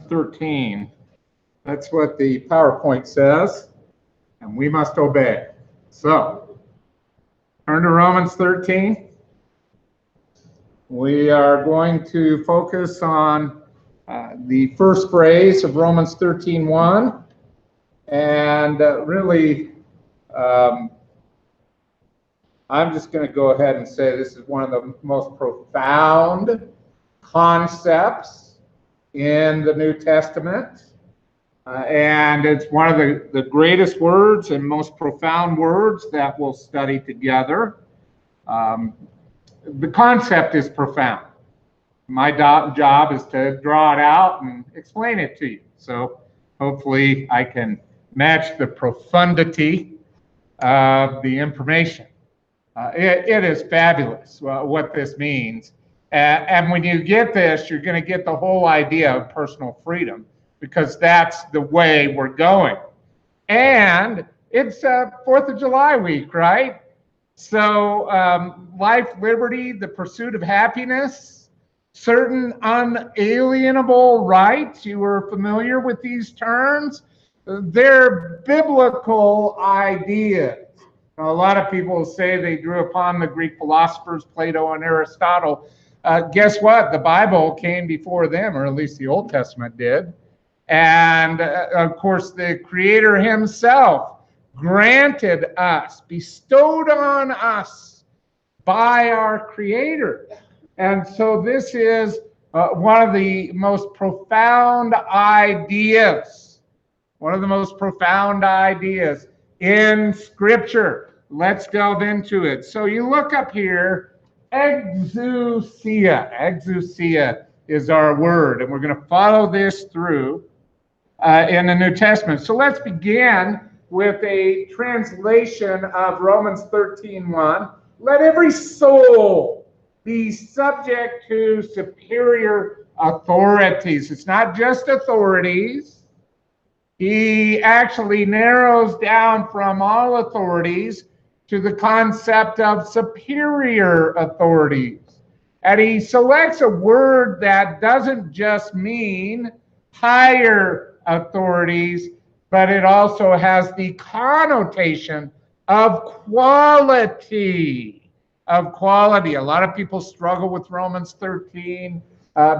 13. That's what the PowerPoint says, and we must obey. So, turn to Romans 13. We are going to focus on the first phrase of Romans 13:1, and really, I'm just going to go ahead and say this is one of the most profound concepts in the New Testament, and it's one of the greatest words and most profound words that we'll study together. The concept is profound. My job is to draw it out and explain it to you. So hopefully I can match the profundity of the information. It is fabulous what this means. And when you get this, you're going to get the whole idea of personal freedom, because that's the way we're going. And it's 4th of July week, right? So life, liberty, the pursuit of happiness, certain unalienable rights. You are familiar with these terms. They're biblical ideas. Now, a lot of people say they drew upon the Greek philosophers, Plato and Aristotle. Guess what? The Bible came before them, or at least the Old Testament did. And of course, the Creator himself granted us, bestowed on us by our Creator. And so this is one of the most profound ideas, in Scripture. Let's delve into it. So you look up here, Exousia. Exousia is our word, and we're going to follow this through in the New Testament. So let's begin with a translation of Romans 13:1. Let every soul be subject to superior authorities. It's not just authorities. He actually narrows down from all authorities to the concept of superior authorities. And he selects a word that doesn't just mean higher authorities, but it also has the connotation of quality. A lot of people struggle with Romans 13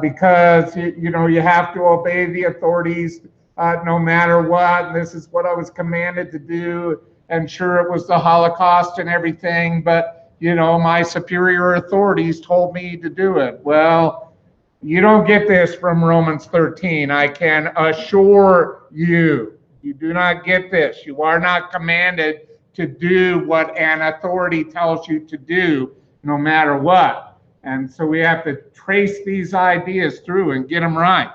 because you have to obey the authorities no matter what. This is what I was commanded to do. And sure, it was the Holocaust and everything, but my superior authorities told me to do it. Well, you don't get this from Romans 13. I can assure you, you do not get this. You are not commanded to do what an authority tells you to do, no matter what. And so we have to trace these ideas through and get them right.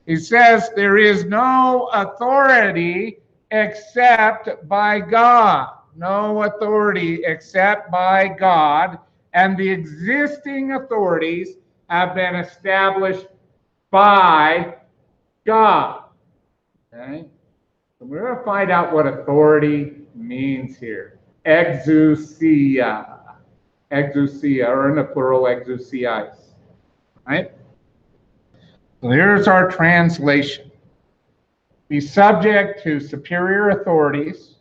He says there is no authority except by God. No authority except by God. And the existing authorities have been established by God. Okay? So we're going to find out what authority means here. Exousia. Exousia, or in the plural, exousiais. Right? So here's our translation. Be subject to superior authorities.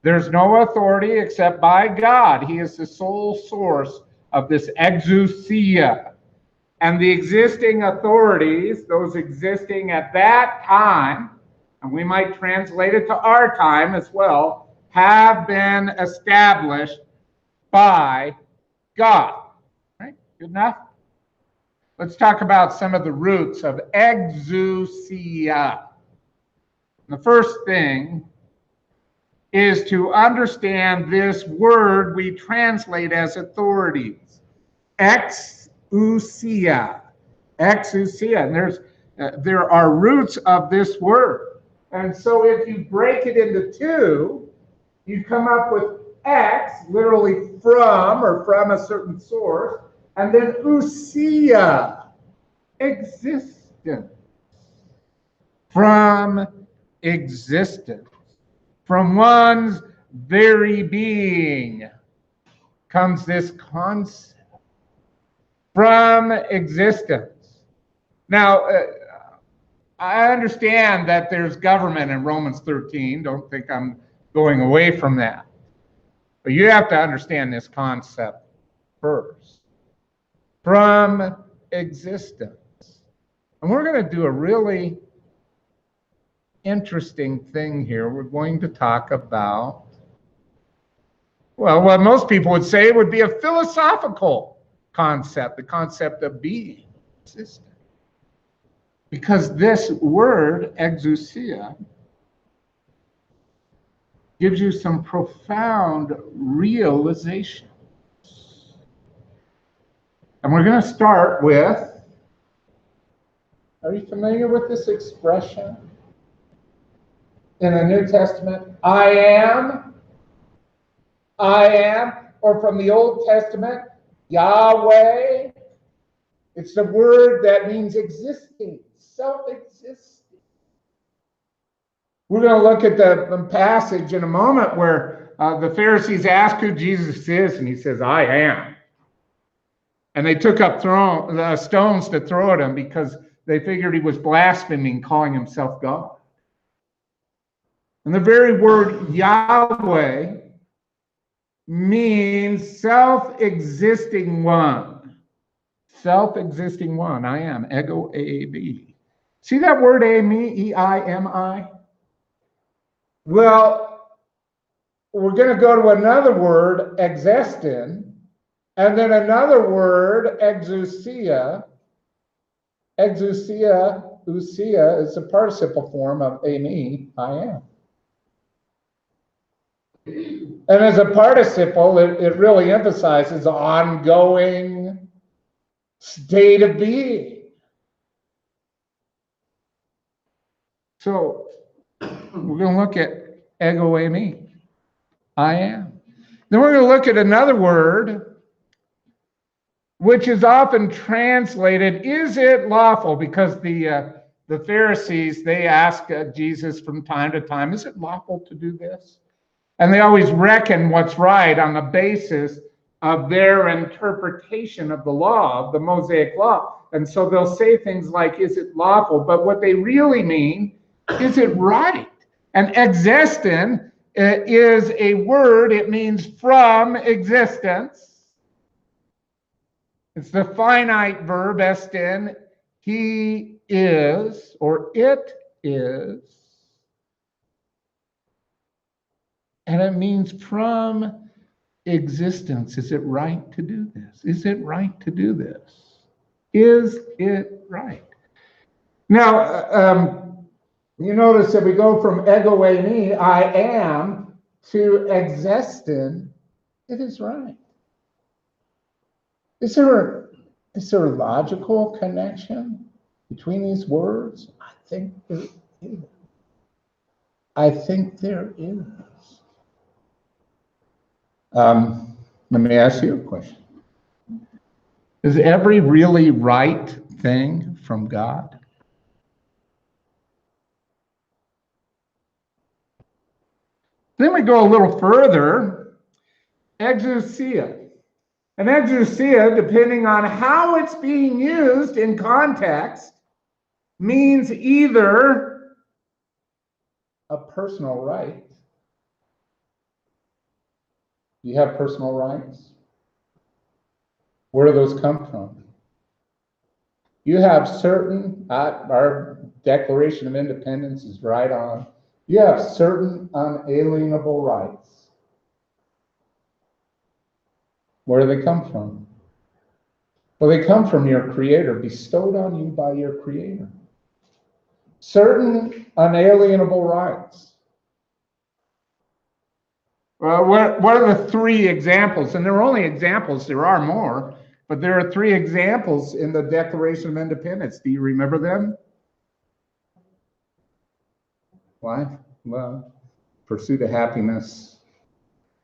There's no authority except by God. He is the sole source of this exousia. And the existing authorities, those existing at that time, and we might translate it to our time as well, have been established by God. Right? Good enough? Let's talk about some of the roots of exousia. The first thing is to understand this word we translate as authorities. Exousia. Exousia. And there are roots of this word. And so if you break it into two, you come up with ex, literally from or from a certain source, and then ousia, existence. From existence. From one's very being comes this concept. From existence. Now, I understand that there's government in Romans 13. Don't think I'm going away from that. But you have to understand this concept first. From existence. And we're going to do a really interesting thing here. We're going to talk about, well, what most people would say would be a philosophical concept, the concept of being, existing. Because this word, exousia, gives you some profound realizations. And we're going to start with, are you familiar with this expression in the New Testament? I am, or from the Old Testament, Yahweh. It's the word that means existing, self-existing. We're going to look at the passage in a moment where the Pharisees ask who Jesus is, and he says, I am. And they took up stones to throw at him because they figured he was blaspheming, calling himself God. And the very word Yahweh means self-existing one. Self-existing one. I am. Ego A-A-B. See that word A-M-I, E-I-M-I? Well, we're going to go to another word, existin, and then another word, exousia. Exousia, ousia, is a participle form of ami, I am. And as a participle, it really emphasizes ongoing state of being. So we're going to look at ego ami, I am. Then we're going to look at another word, which is often translated, is it lawful? Because the Pharisees, they ask Jesus from time to time, is it lawful to do this? And they always reckon what's right on the basis of their interpretation of the law, of the Mosaic law. And so they'll say things like, is it lawful? But what they really mean, is it right? And existin is a word, it means from existence. It's the finite verb, estin, he is, or it is. And it means from existence. Is it right to do this? Is it right to do this? Is it right? Now, you notice that we go from ego eimi, I am, to existin, it is right. Is there a logical connection between these words? I think there is. I think there is. Let me ask you a question. Is every really right thing from God? Then we go a little further, exousia. And exousia, depending on how it's being used in context, means either a personal right. Do you have personal rights? Where do those come from? You have certain, our Declaration of Independence is right on. You have certain unalienable rights. Where do they come from? Well, they come from your Creator, bestowed on you by your Creator. Certain unalienable rights. What are the three examples? And there are only examples, there are more, but there are three examples in the Declaration of Independence. Do you remember them? Why? Well, pursuit of happiness.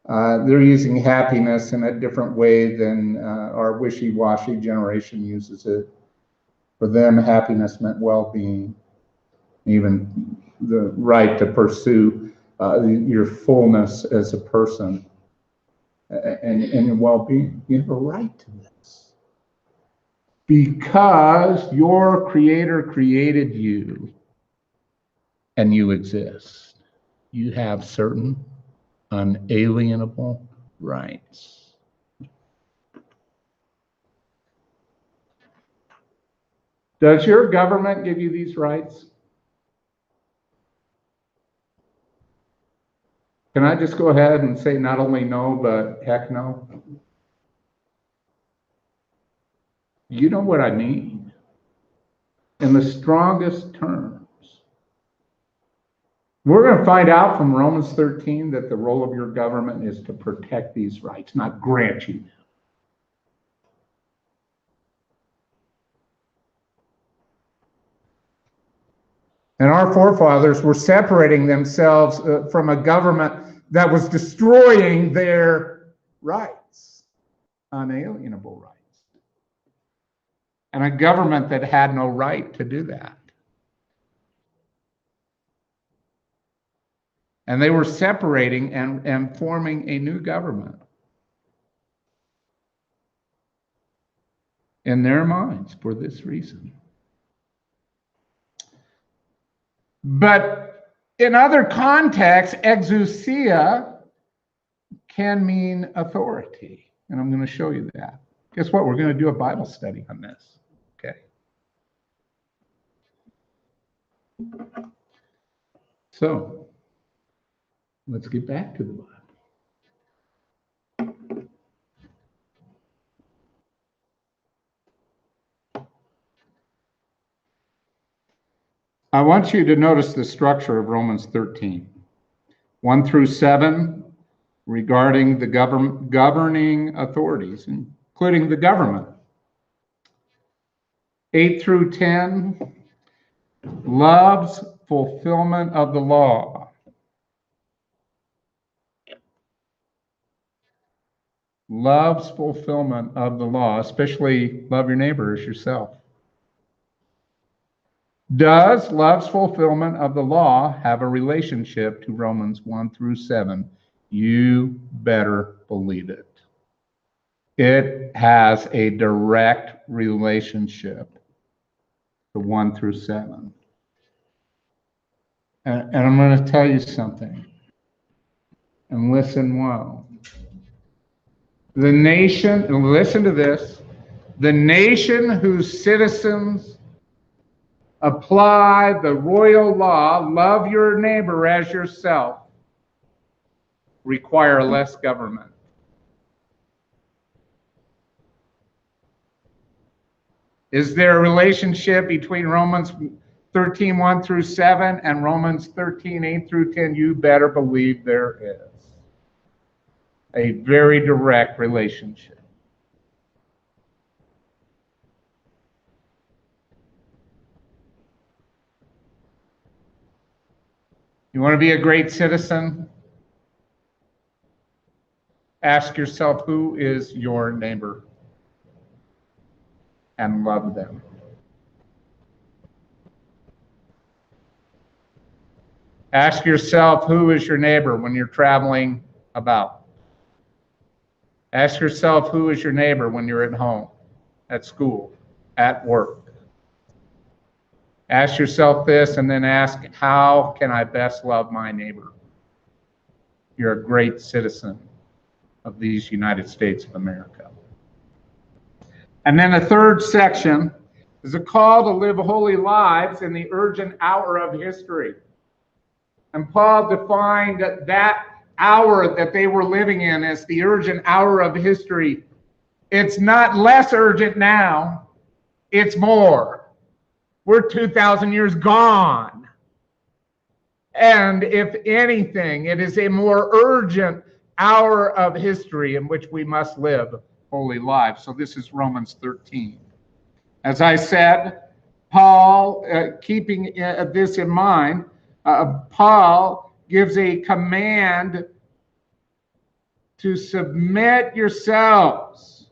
They're using happiness in a different way than our wishy-washy generation uses it. For them, happiness meant well-being, even the right to pursue your fullness as a person and your well-being. You have a right to this. Because your Creator created you and you exist. You have certain unalienable rights. Does your government give you these rights? Can I just go ahead and say not only no, but heck no? You know what I mean. In the strongest terms. We're going to find out from Romans 13 that the role of your government is to protect these rights, not grant you them. And our forefathers were separating themselves from a government that was destroying their rights, unalienable rights. And a government that had no right to do that. And they were separating and forming a new government in their minds for this reason. But in other contexts, exousia can mean authority. And I'm going to show you that. Guess what? We're going to do a Bible study on this. Okay. So, let's get back to the Bible. I want you to notice the structure of Romans 13. 1 through 7, regarding the governing authorities, including the government. 8 through 10, love's fulfillment of the law. Love's fulfillment of the law, especially love your neighbor as yourself. Does love's fulfillment of the law have a relationship to Romans 1 through 7? You better believe it. It has a direct relationship to 1 through 7. And I'm going to tell you something. And listen well. The nation, and listen to this, the nation whose citizens apply the royal law, love your neighbor as yourself, require less government. Is there a relationship between Romans 13, 1 through 7 and Romans 13, 8 through 10? You better believe there is. A very direct relationship. You want to be a great citizen? Ask yourself, who is your neighbor? And love them. Ask yourself, who is your neighbor when you're traveling about? Ask yourself, who is your neighbor when you're at home, at school, at work? Ask yourself this, and then ask, how can I best love my neighbor? You're a great citizen of these United States of America. And then the third section is a call to live holy lives in the urgent hour of history. And Paul defined that hour that they were living in as the urgent hour of history. It's not less urgent now, it's more. We're 2,000 years gone. And if anything, it is a more urgent hour of history in which we must live holy lives. So this is Romans 13. As I said, Paul, keeping this in mind, Paul gives a command to submit yourselves.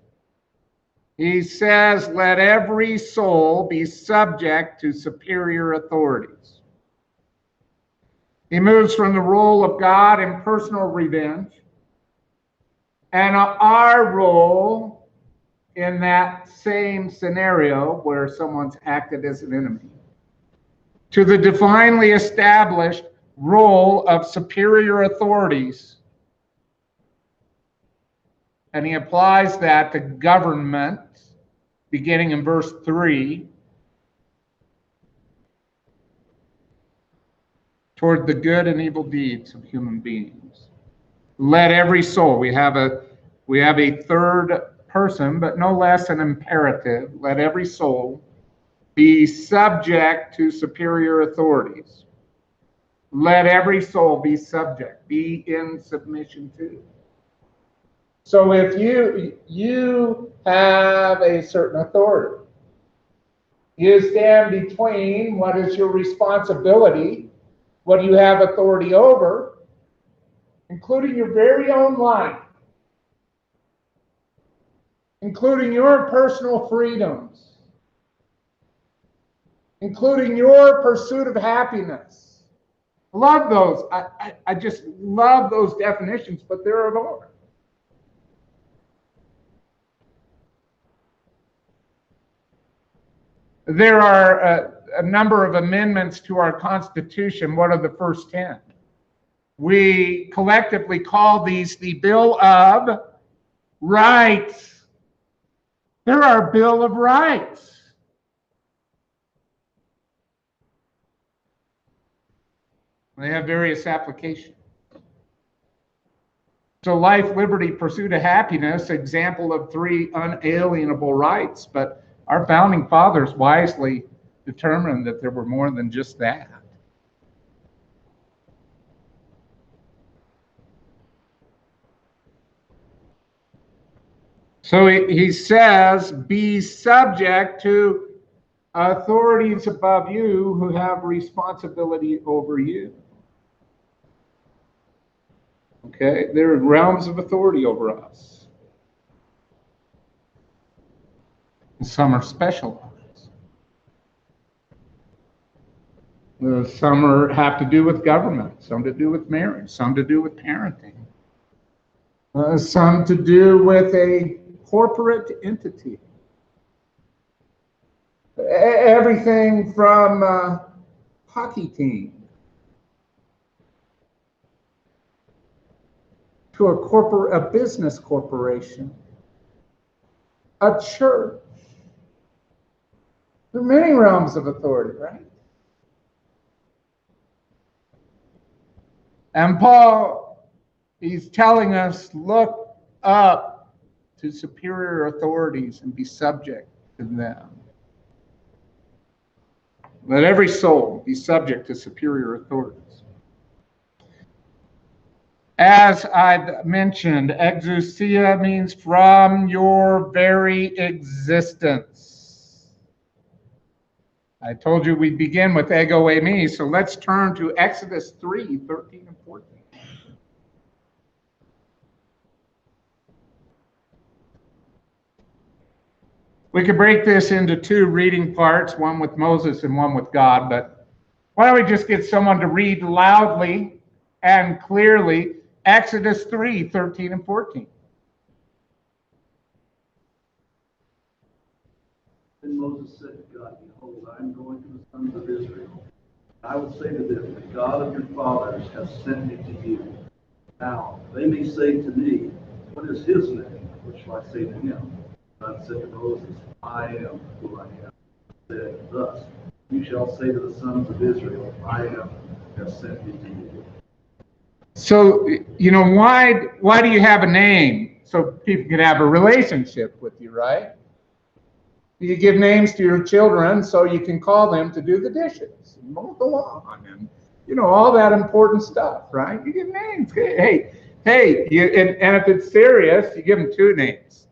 He says, let every soul be subject to superior authorities. He moves from the role of God in personal revenge and our role in that same scenario where someone's acted as an enemy to the divinely established role of superior authorities. And he applies that to government, beginning in verse 3, toward the good and evil deeds of human beings. Let every soul, we have a third person, but no less an imperative. Let every soul be subject to superior authorities. Let every soul be subject, be in submission to. So if you have a certain authority, you stand between what is your responsibility, what you have authority over, including your very own life, including your personal freedoms, including your pursuit of happiness. Love those. I just love those definitions, but there are more. There are a number of amendments to our Constitution. What are the first 10? We collectively call these the Bill of Rights. There are Bill of Rights. They have various applications. So life, liberty, pursuit of happiness, example of 3 unalienable rights. But our founding fathers wisely determined that there were more than just that. So he says, be subject to authorities above you who have responsibility over you. Okay, there are realms of authority over us. And some are specialized. Some have to do with government, some to do with marriage, some to do with parenting, some to do with a corporate entity. Everything from a hockey team to a business corporation, a church. There are many realms of authority, right? And Paul, he's telling us, look up to superior authorities and be subject to them. Let every soul be subject to superior authorities. As I've mentioned, Exousia means from your very existence. I told you we'd begin with ego eimi, so let's turn to Exodus 3, 13 and 14. We could break this into 2 reading parts, one with Moses and one with God, but why don't we just get someone to read loudly and clearly Exodus 3, 13 and 14. Then Moses said to God, behold, I am going to the sons of Israel. I will say to them, the God of your fathers has sent me to you. Now, they may say to me, what is his name? What shall I say to him? God said to Moses, I am who I am. Said thus, you shall say to the sons of Israel, I am has sent me to you. So, why do you have a name? So people can have a relationship with you, right? You give names to your children so you can call them to do the dishes and mow the lawn and, all that important stuff, right? You give names. Hey, and if it's serious, you give them 2 names,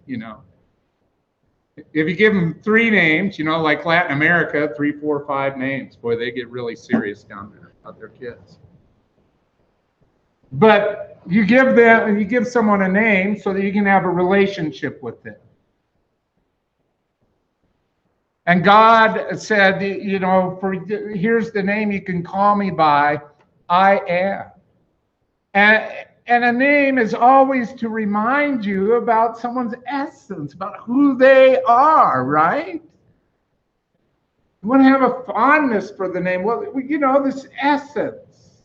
If you give them 3 names, like Latin America, 3, 4, 5 names, boy, they get really serious down there about their kids. But you give someone a name so that you can have a relationship with them. And God said, here's the name you can call me by, I am. And a name is always to remind you about someone's essence, about who they are, right? We want to have a fondness for the name. Well, you know, this essence,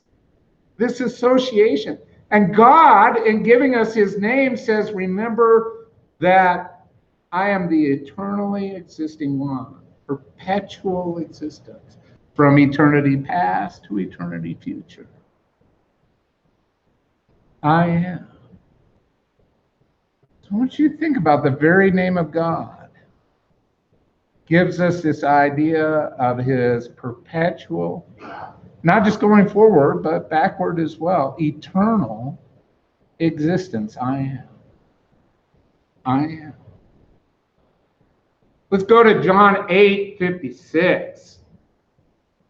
this association. And God, in giving us his name, says, remember that I am the eternally existing one, perpetual existence, from eternity past to eternity future. I am. So I want you to think about the very name of God. Gives us this idea of his perpetual, not just going forward, but backward as well, eternal existence. I am. I am. Let's go to John 8:56.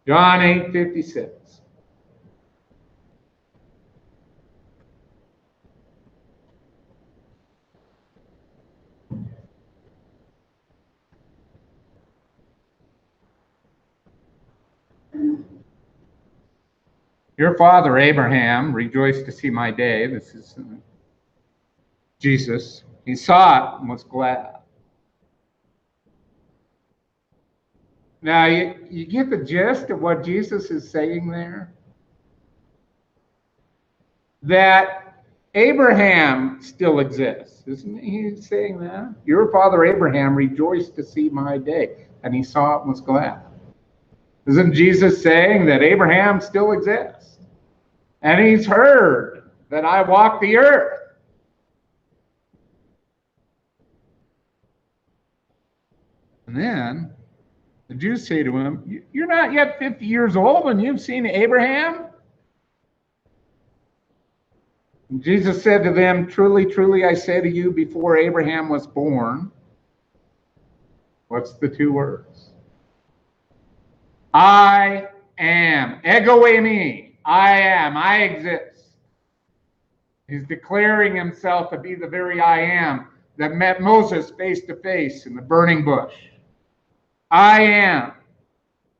John 8:56. Your father Abraham rejoiced to see my day. This is Jesus. He saw it and was glad. Now, you get the gist of what Jesus is saying there? That Abraham still exists. Isn't he saying that? Your father Abraham rejoiced to see my day, and he saw it and was glad. Isn't Jesus saying that Abraham still exists? And he's heard that I walk the earth. And then the Jews say to him, you're not yet 50 years old and you've seen Abraham? And Jesus said to them, truly, truly, I say to you, before Abraham was born, what's the two words? I am. Ego eimi. I am. I exist. He's declaring himself to be the very I am that met Moses face to face in the burning bush. I am.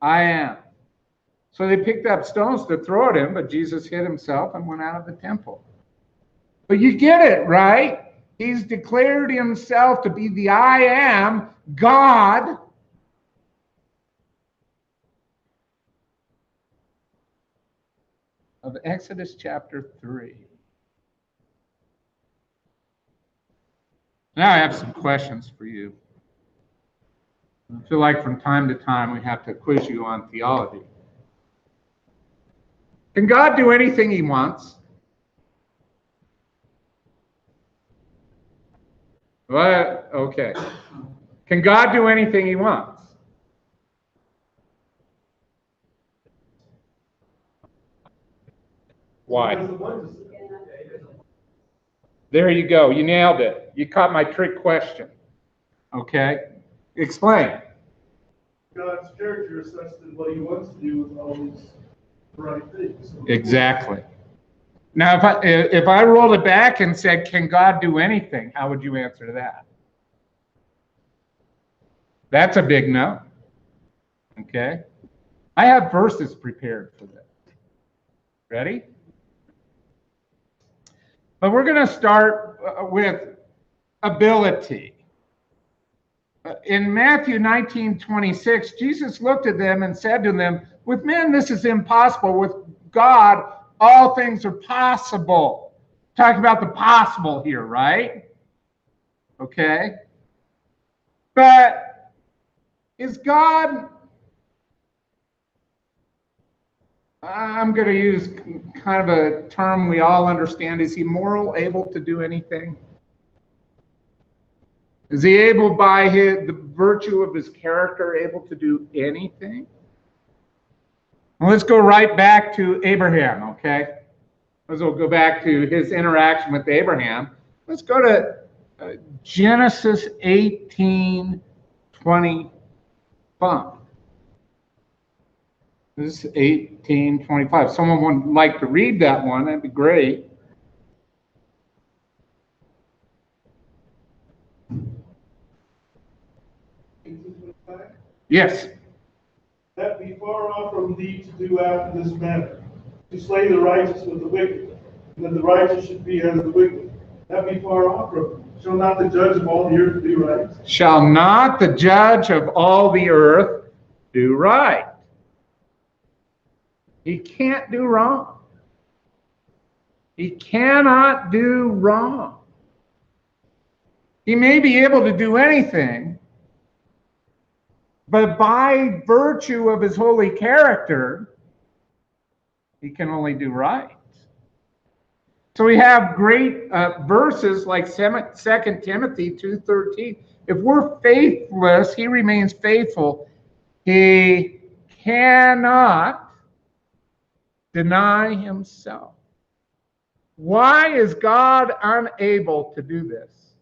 I am. So they picked up stones to throw at him, but Jesus hid himself and went out of the temple. But you get it, right? He's declared himself to be the I am, God. Of Exodus chapter 3. Now I have some questions for you. I feel like from time to time we have to quiz you on theology. Can God do anything he wants? What? Okay. Can God do anything he wants? Why? There you go. You nailed it. You caught my trick question. Okay? Explain. God's character is such that what he wants to do is always the right thing. So Exactly. Now, if I rolled it back and said, can God do anything? How would you answer to that? That's a big no. Okay? I have verses prepared for this. Ready? But we're going to start with ability. In Matthew 19:26, Jesus looked at them and said to them, with men this is impossible. With God, all things are possible. Talking about the possible here, right? Okay. But is God, I'm going to use kind of a term we all understand, is he moral, able to do anything? Is he able, by the virtue of his character, able to do anything? Well, let's go right back to Abraham, okay? Let's go back to his interaction with Abraham. Let's go to Genesis 18:25. This is 18:25. Someone would like to read that one, that'd be great. Yes. that be far off from thee to do after this manner, to slay the righteous with the wicked, and that the righteous should be as the wicked. That be far off from thee. Shall not the judge of all the earth be right? Shall not the judge of all the earth do right. He can't do wrong. He cannot do wrong. He may be able to do anything, but by virtue of his holy character, he can only do right. So we have great verses like 2 Timothy 2:13. If we're faithless, he remains faithful. He cannot deny himself. Why is God unable to do this?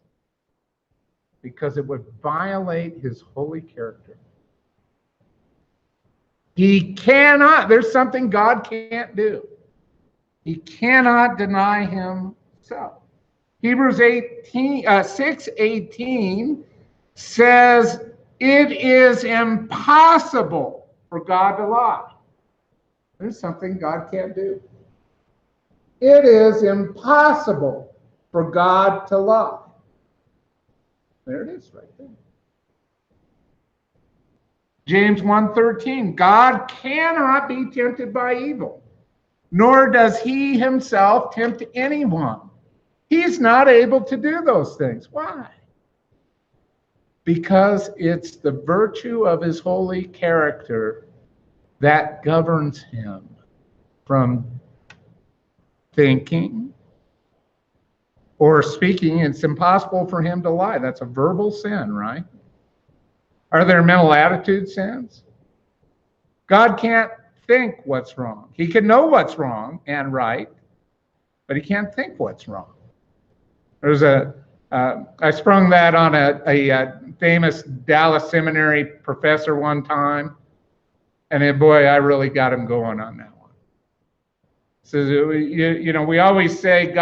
Because it would violate his holy character. He cannot. There's something God can't do. He cannot deny himself. Hebrews 6:18 says it is impossible for God to lie. There's something God can't do. It is impossible for God to lie. There it is right there. James 1:13, God cannot be tempted by evil, nor does he himself tempt anyone. He's not able to do those things. Why? Because it's the virtue of his holy character that governs him from thinking or speaking. It's impossible for him to lie. That's a verbal sin, right? Are there mental attitude sins? God can't think what's wrong. He can know what's wrong and right, but he can't think what's wrong. There's I sprung that on a famous Dallas Seminary professor one time, and boy, I really got him going on that one. So, we always say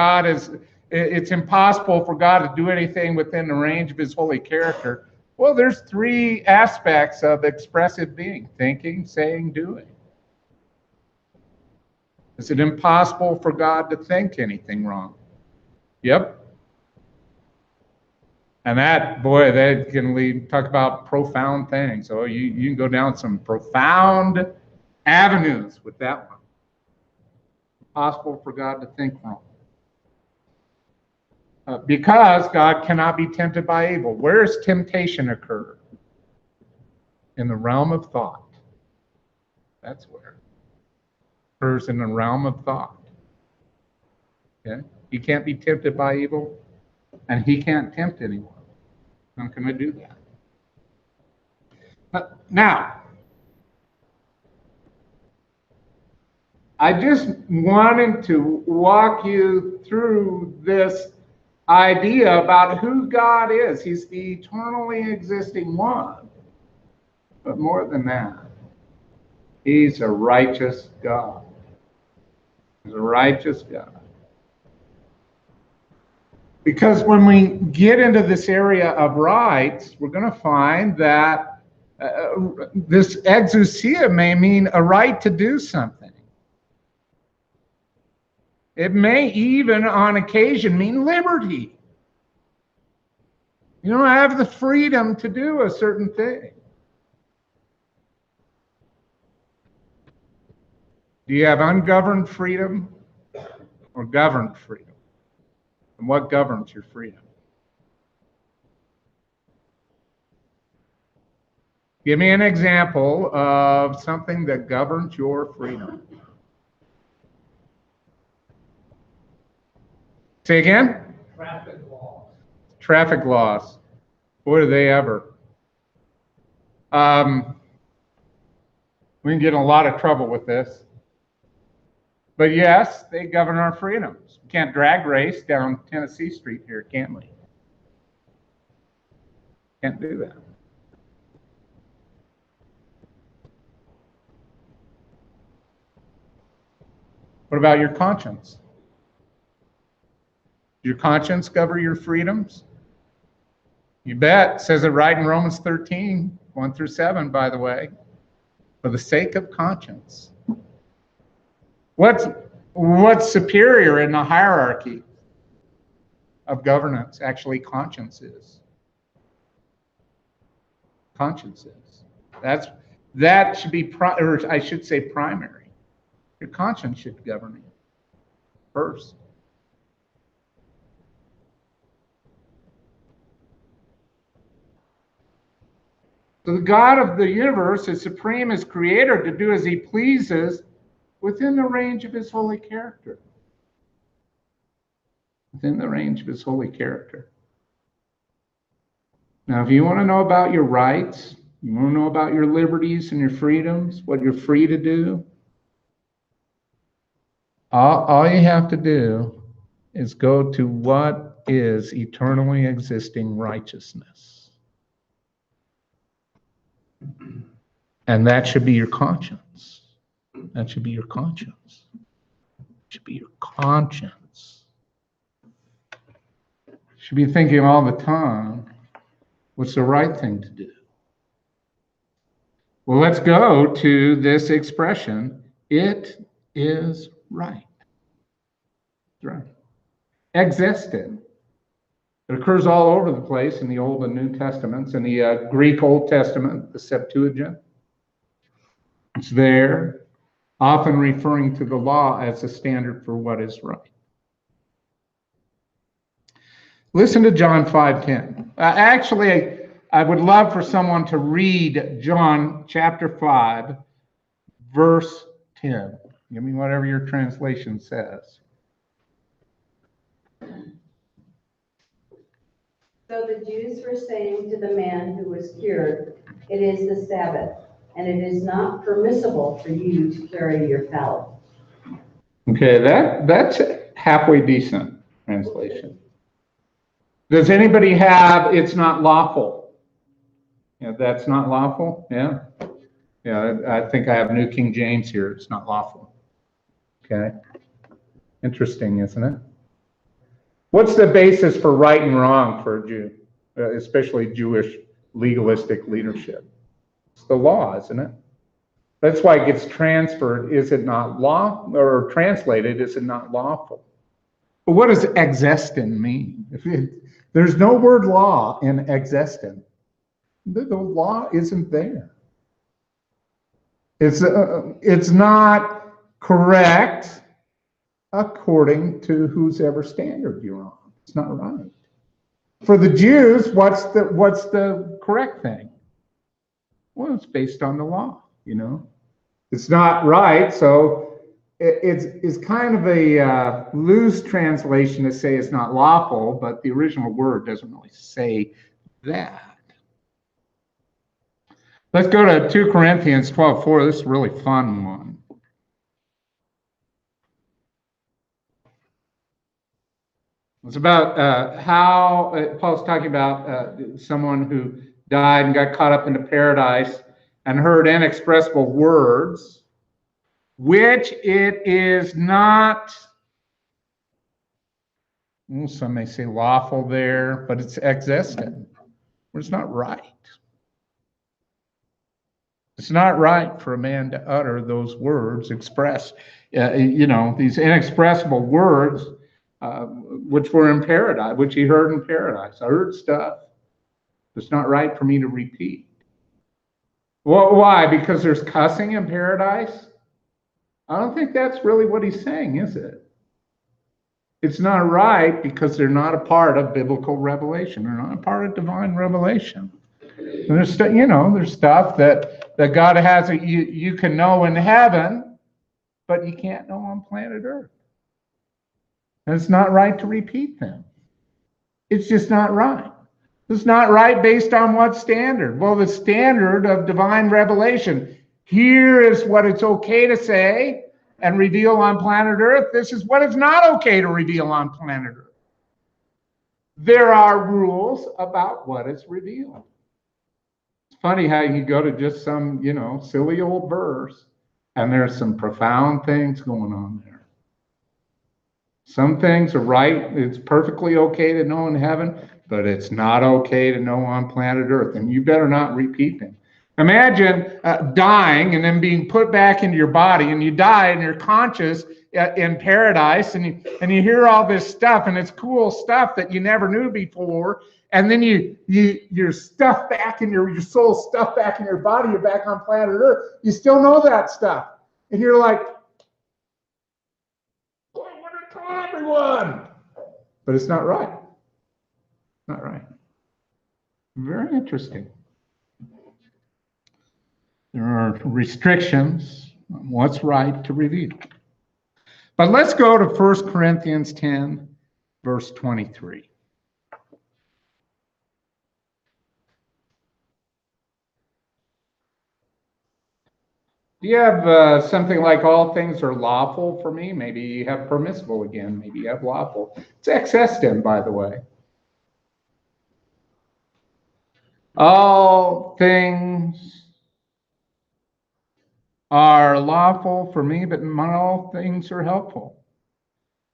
it's impossible for God to do anything within the range of his holy character. Well, there's three aspects of expressive being: thinking, saying, doing. Is it impossible for God to think anything wrong? Yep. And that can talk about profound things. So you can go down some profound avenues with that one. Impossible for God to think wrong. Because God cannot be tempted by evil. Where does temptation occur? In the realm of thought. That's where it occurs, in the realm of thought. Okay? He can't be tempted by evil, and he can't tempt anyone. How can I do that? Now, I just wanted to walk you through this idea about who God is. He's the eternally existing one. But more than that, he's a righteous God. He's a righteous God. Because when we get into this area of rights, we're going to find that this exousia may mean a right to do something. It may even, on occasion, mean liberty. You don't have the freedom to do a certain thing. Do you have ungoverned freedom or governed freedom? And what governs your freedom? Give me an example of something that governs your freedom. Say again? Traffic laws. Traffic laws. Boy, do they ever. We can get in a lot of trouble with this. But yes, they govern our freedoms. We can't drag race down Tennessee Street here, can we? Can't do that. What about your conscience? Your conscience govern your freedoms? You bet. It says it right in Romans 13, 1-7, by the way. For the sake of conscience. What's superior in the hierarchy of governance? Actually, conscience is. Conscience is. That should be, or I should say primary. Your conscience should govern you first. So the God of the universe is supreme as creator to do as he pleases within the range of his holy character. Within the range of his holy character. Now, if you want to know about your rights, you want to know about your liberties and your freedoms, what you're free to do, all you have to do is go to what is eternally existing righteousness. And that should be your conscience. That should be your conscience. It should be your conscience. You should be thinking all the time, what's the right thing to do? Well, let's go to this expression, it is right. It's right. Existed. It occurs all over the place in the Old and New Testaments. In the Greek Old Testament, the Septuagint, it's there, often referring to the law as a standard for what is right. Listen to John 5:10. Actually, I would love for someone to read John chapter 5, verse 10. Give me whatever your translation says. So the Jews were saying to the man who was cured, "It is the Sabbath, and it is not permissible for you to carry your pallet." Okay, that's halfway decent translation. Does anybody have it's not lawful? Yeah, that's not lawful? Yeah. Yeah, I think I have New King James here. It's not lawful. Okay. Interesting, isn't it? What's the basis for right and wrong for a Jew, especially Jewish legalistic leadership? It's the law, isn't it? That's why it gets transferred. Is it not law, or translated, is it not lawful? But what does existent mean? There's no word law in existent. The law isn't there. It's not correct according to whosever standard you're on. It's not right. For the Jews, what's the correct thing? Well, it's based on the law, you know. It's not right, so it's kind of a loose translation to say it's not lawful, but the original word doesn't really say that. Let's go to 2 Corinthians 12:4. This is a really fun one. It's about how Paul's talking about someone who died and got caught up into paradise and heard inexpressible words, which it is not, well, some may say lawful there, but it's existent. It's not right. It's not right for a man to utter those words, express, these inexpressible words, which were in paradise, which he heard in paradise. I heard stuff. It's not right for me to repeat. Well, why? Because there's cussing in paradise? I don't think that's really what he's saying, is it? It's not right because they're not a part of biblical revelation. They're not a part of divine revelation. And there's stuff that God has that you can know in heaven, but you can't know on planet Earth. And it's not right to repeat them. It's just not right. It's not right based on what standard? Well, the standard of divine revelation. Here is what it's okay to say and reveal on planet Earth. This is what is not okay to reveal on planet Earth. There are rules about what is revealed. It's funny how you go to just some, silly old verse, and there's some profound things going on there. Some things are right. It's perfectly okay to know in heaven, but it's not okay to know on planet Earth, and you better not repeat them. Imagine dying and then being put back into your body, and you die and you're conscious in paradise, and you hear all this stuff, and it's cool stuff that you never knew before, and then you're stuffed back in your soul's stuffed back in your body, you're back on planet Earth, you still know that stuff. And you're like, oh, I want to tell everyone. But it's not right. Not right. Very interesting. There are restrictions on what's right to reveal. But let's go to 1 Corinthians 10, verse 23. Do you have something like all things are lawful for me? Maybe you have permissible again. Maybe you have lawful. It's XStem, by the way. All things are lawful for me, but not all things are helpful.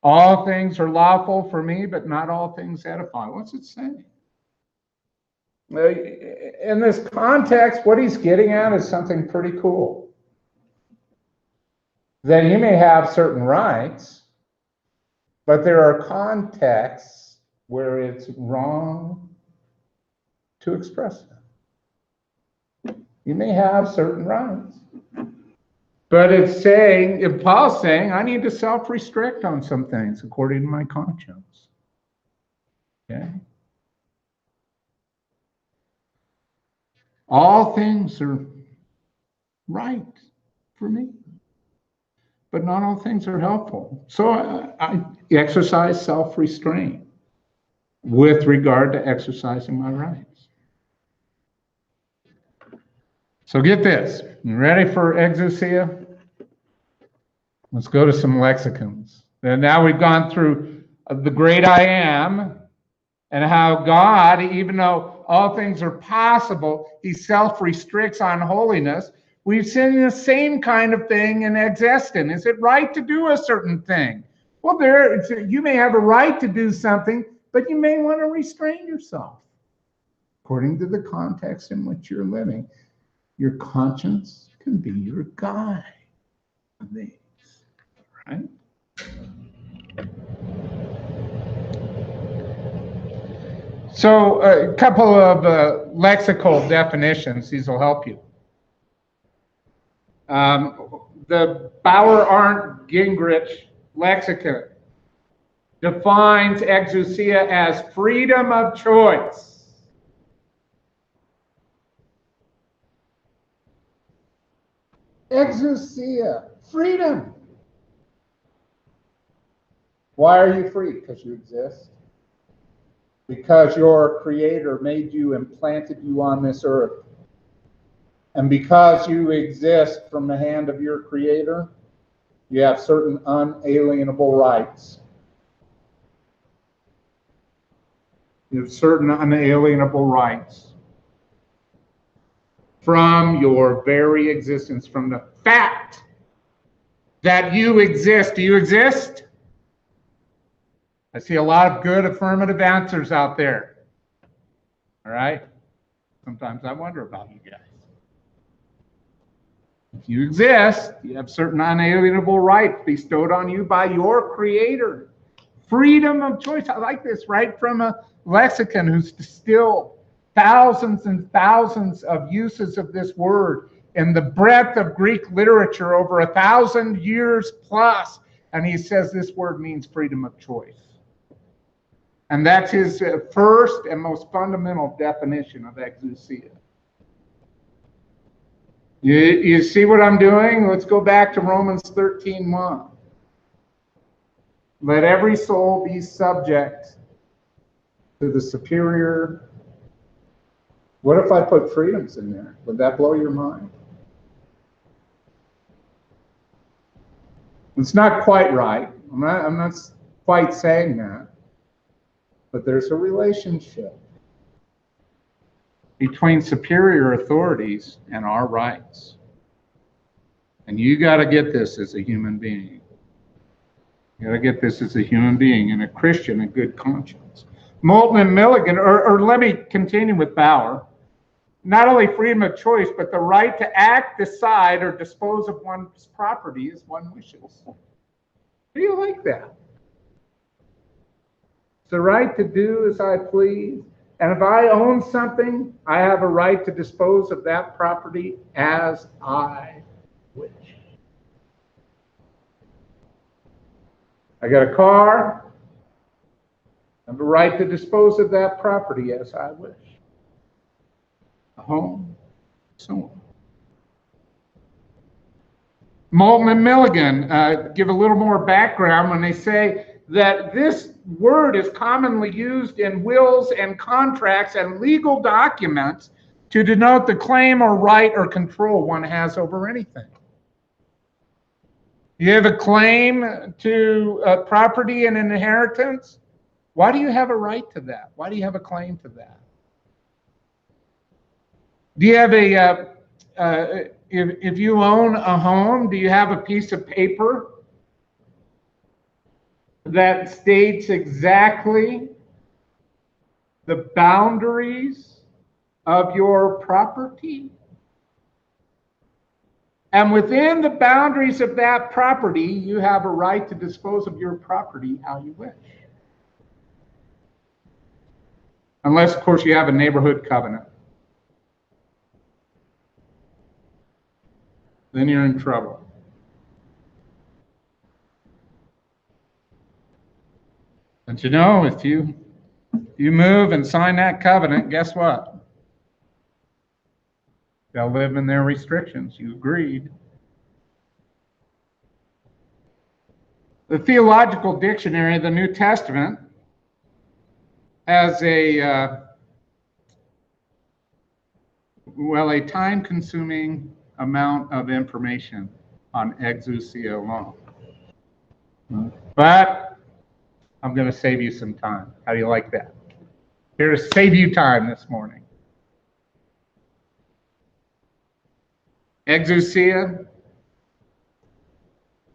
All things are lawful for me, but not all things edify. What's it saying? In this context, what he's getting at is something pretty cool. That you may have certain rights, but there are contexts where it's wrong to express them. You may have certain rights, but it's saying, if Paul's saying, I need to self-restrict on some things according to my conscience. Okay? All things are right for me, but not all things are helpful. So I exercise self-restraint with regard to exercising my rights. So get this. You ready for Exousia? Let's go to some lexicons. And now we've gone through the great I am and how God, even though all things are possible, he self-restricts on holiness. We've seen the same kind of thing in Exousia. Is it right to do a certain thing? Well, you may have a right to do something, but you may want to restrain yourself according to the context in which you're living. Your conscience can be your guide in these, right? So a couple of lexical definitions. These will help you. The Bauer-Arndt Gingrich lexicon defines exousia as freedom of choice. Exousia, freedom. Why are you free? Because you exist. Because your Creator made you and planted you on this earth. And because you exist from the hand of your Creator, you have certain unalienable rights. You have certain unalienable rights from your very existence, from the fact that you exist. Do you exist? I see a lot of good affirmative answers out there. All right? Sometimes I wonder about you guys. If you exist, you have certain unalienable rights bestowed on you by your Creator. Freedom of choice. I like this, right from a lexicon who's distilled thousands and thousands of uses of this word in the breadth of Greek literature over 1,000 years plus. And he says this word means freedom of choice. And that's his first and most fundamental definition of exousia. You see what I'm doing? Let's go back to Romans 13:1. Let every soul be subject to the superior. What if I put freedoms in there? Would that blow your mind? It's not quite right. I'm not quite saying that. But there's a relationship between superior authorities and our rights. And you got to get this as a human being. You got to get this as a human being and a Christian in good conscience. Moulton and Milligan, or let me continue with Bauer. Not only freedom of choice, but the right to act, decide, or dispose of one's property as one wishes. Do you like that? The right to do as I please, And if I own something, I have a right to dispose of that property as I wish. I got a car, I have a right to dispose of that property as I wish. A home, so on. Moulton and Milligan give a little more background when they say that this word is commonly used in wills and contracts and legal documents to denote the claim or right or control one has over anything. You have a claim to property and inheritance. Why do you have a right to that? Why do you have a claim to that? Do you have if you own a home, do you have a piece of paper that states exactly the boundaries of your property? And within the boundaries of that property, you have a right to dispose of your property how you wish. Unless, of course, you have a neighborhood covenant. Then you're in trouble. But you know, if you move and sign that covenant, guess what? They'll live in their restrictions. You agreed. The Theological Dictionary of the New Testament has a time-consuming amount of information on Exousia alone. But I'm going to save you some time. How do you like that? Here to save you time this morning. Exousia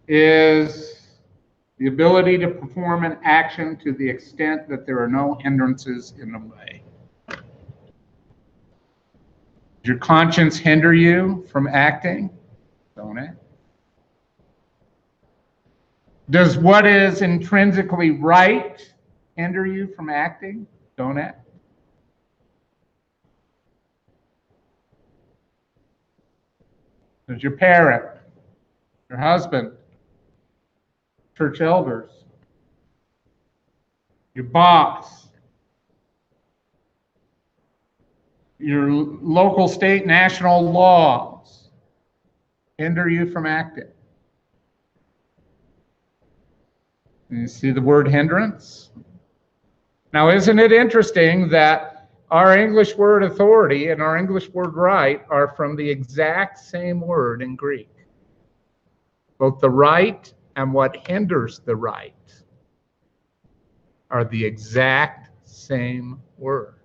is the ability to perform an action to the extent that there are no hindrances in the way. Does your conscience hinder you from acting? Don't act. Does what is intrinsically right hinder you from acting? Don't act. Does your parent, your husband, church elders, your boss, your local, state, national laws hinder you from acting? And you see the word hindrance? Now, isn't it interesting that our English word authority and our English word right are from the exact same word in Greek? Both the right and what hinders the right are the exact same word.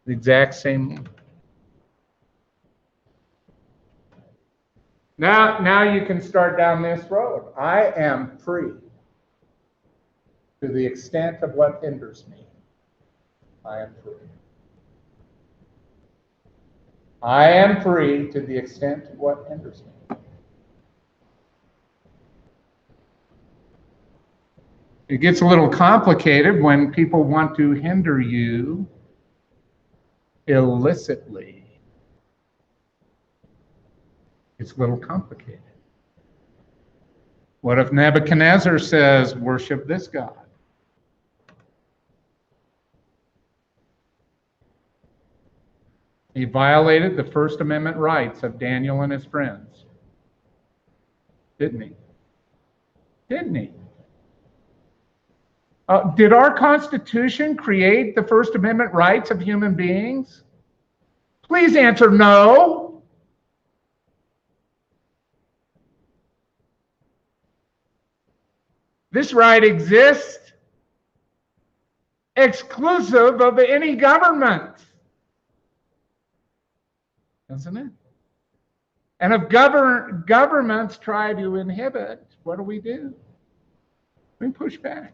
The exact same word. Now you can start down this road. I am free to the extent of what hinders me. I am free. I am free to the extent of what hinders me. It gets a little complicated when people want to hinder you illicitly. It's a little complicated. What if Nebuchadnezzar says, worship this God? He violated the First Amendment rights of Daniel and his friends. Didn't he? Didn't he? Did our Constitution create the First Amendment rights of human beings? Please answer no. This right exists exclusive of any government, doesn't it? And if governments try to inhibit, what do? We push back.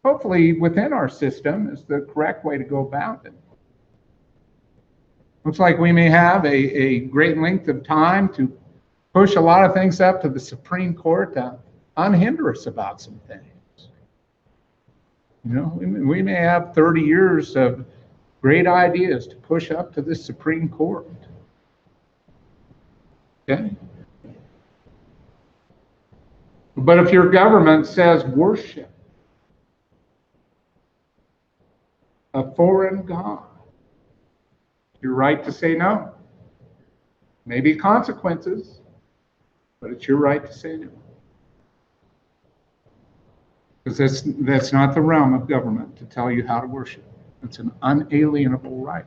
Hopefully within our system is the correct way to go about it. Looks like we may have a great length of time to push a lot of things up to the Supreme Court to unhinder us about some things. You know, we may have 30 years of great ideas to push up to the Supreme Court. Okay? But if your government says worship a foreign god, you're right to say no. Maybe consequences, but it's your right to say no. Because that's not the realm of government to tell you how to worship. It's an unalienable right.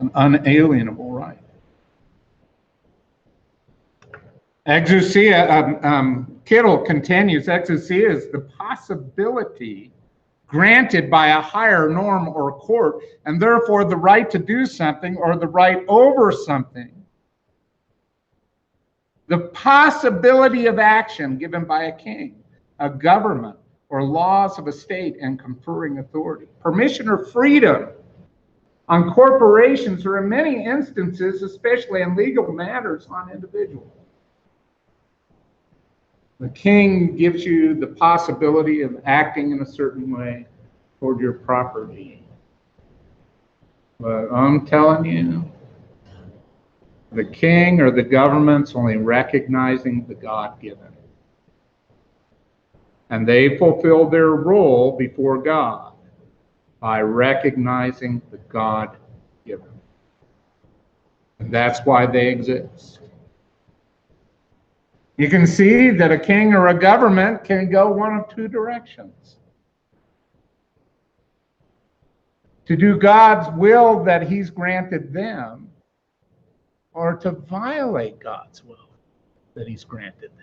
An unalienable right. Exousia, Kittle continues, exousia is the possibility granted by a higher norm or court, and therefore the right to do something or the right over something. The possibility of action given by a king, a government, or laws of a state and conferring authority. Permission or freedom on corporations, or in many instances, especially in legal matters, on individuals. The king gives you the possibility of acting in a certain way toward your property. But I'm telling you, the king or the government's only recognizing the God-given. And they fulfill their role before God by recognizing the God-given. And that's why they exist. You can see that a king or a government can go one of two directions. To do God's will that he's granted them, or to violate God's will that he's granted them.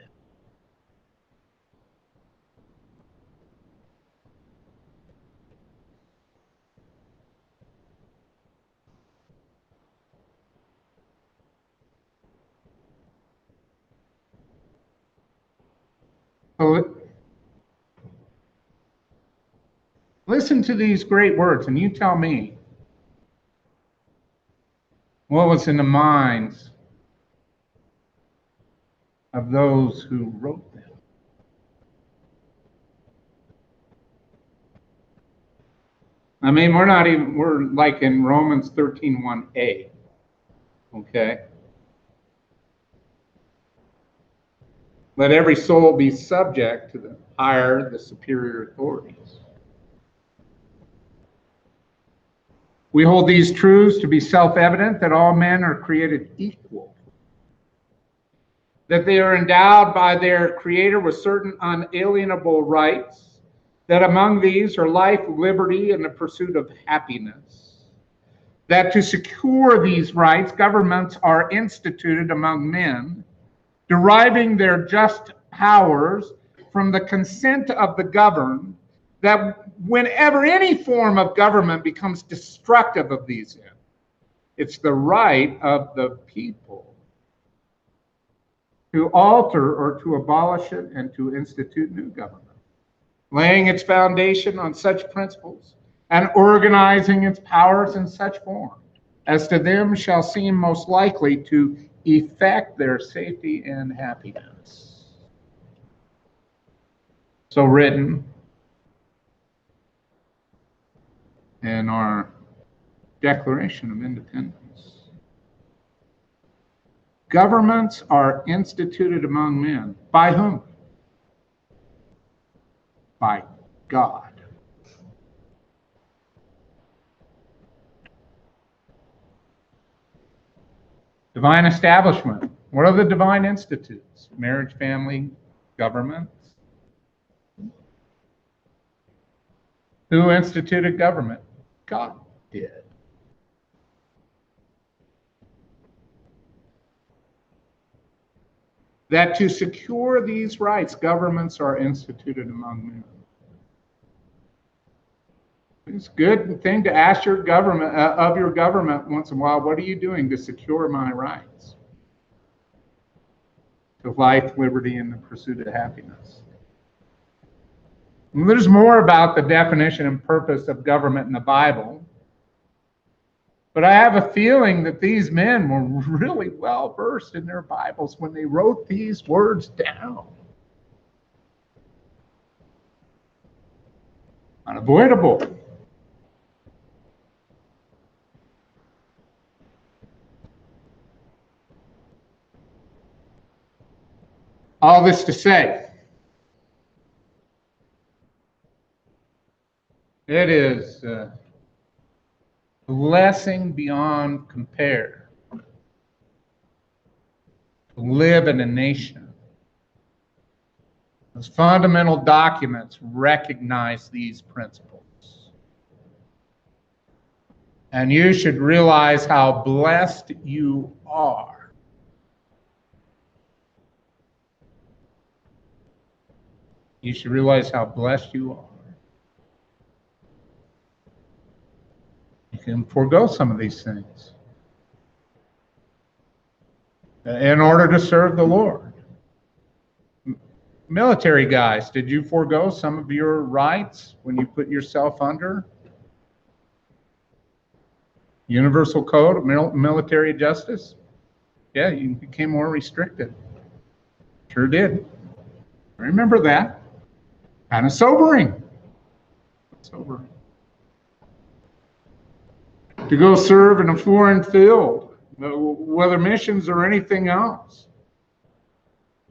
So listen to these great words, and you tell me what was in the minds of those who wrote them. I mean, we're like in Romans 13:1a, okay? Let every soul be subject to the superior authorities. We hold these truths to be self-evident, that all men are created equal, that they are endowed by their Creator with certain unalienable rights, that among these are life, liberty, and the pursuit of happiness, that to secure these rights, governments are instituted among men, deriving their just powers from the consent of the governed, that whenever any form of government becomes destructive of these ends, it's the right of the people to alter or to abolish it and to institute new government, laying its foundation on such principles and organizing its powers in such form as to them shall seem most likely to effect their safety and happiness. So written in our Declaration of Independence. Governments are instituted among men. By whom? By God. Divine establishment. What are the divine institutes? Marriage, family, government. Who instituted government? God did. That to secure these rights, governments are instituted among men. It's a good thing to ask your government of your government once in a while. What are you doing to secure my rights to life, liberty, and the pursuit of happiness? And there's more about the definition and purpose of government in the Bible, but I have a feeling that these men were really well versed in their Bibles when they wrote these words down. unavoidable. All this to say, it is a blessing beyond compare to live in a nation. Those fundamental documents recognize these principles. And you should realize how blessed you are. You should realize how blessed you are. You can forego some of these things in order to serve the Lord. Military guys, did you forego some of your rights when you put yourself under Universal Code of Military Justice? Yeah, you became more restricted. Sure did. Remember that. Kind of sobering. Sobering. To go serve in a foreign field, whether missions or anything else.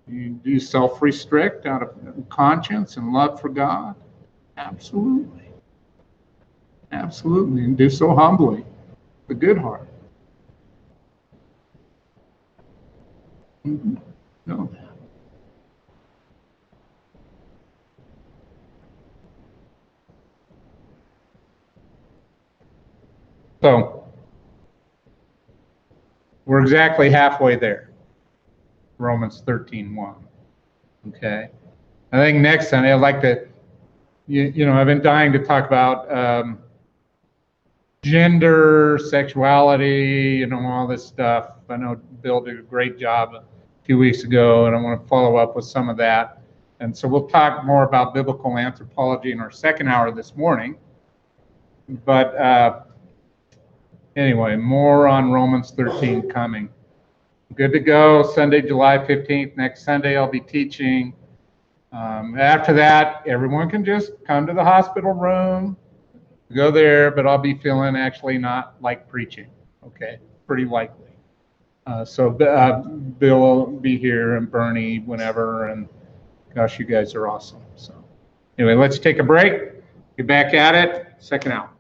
Do you self-restrict out of conscience and love for God? Absolutely. Absolutely. And do so humbly, with a good heart. Know that. So, we're exactly halfway there. Romans 13:1. Okay? I think next Sunday I'd like to, I've been dying to talk about gender, sexuality, all this stuff. I know Bill did a great job a few weeks ago, and I want to follow up with some of that. And so we'll talk more about biblical anthropology in our second hour this morning. But anyway, more on Romans 13 coming. Good to go. Sunday, July 15th. Next Sunday, I'll be teaching. After that, everyone can just come to the hospital room, go there, but I'll be feeling actually not like preaching. Okay, pretty likely. So Bill will be here and Bernie whenever, and gosh, you guys are awesome. So anyway, let's take a break. Get back at it. Second hour.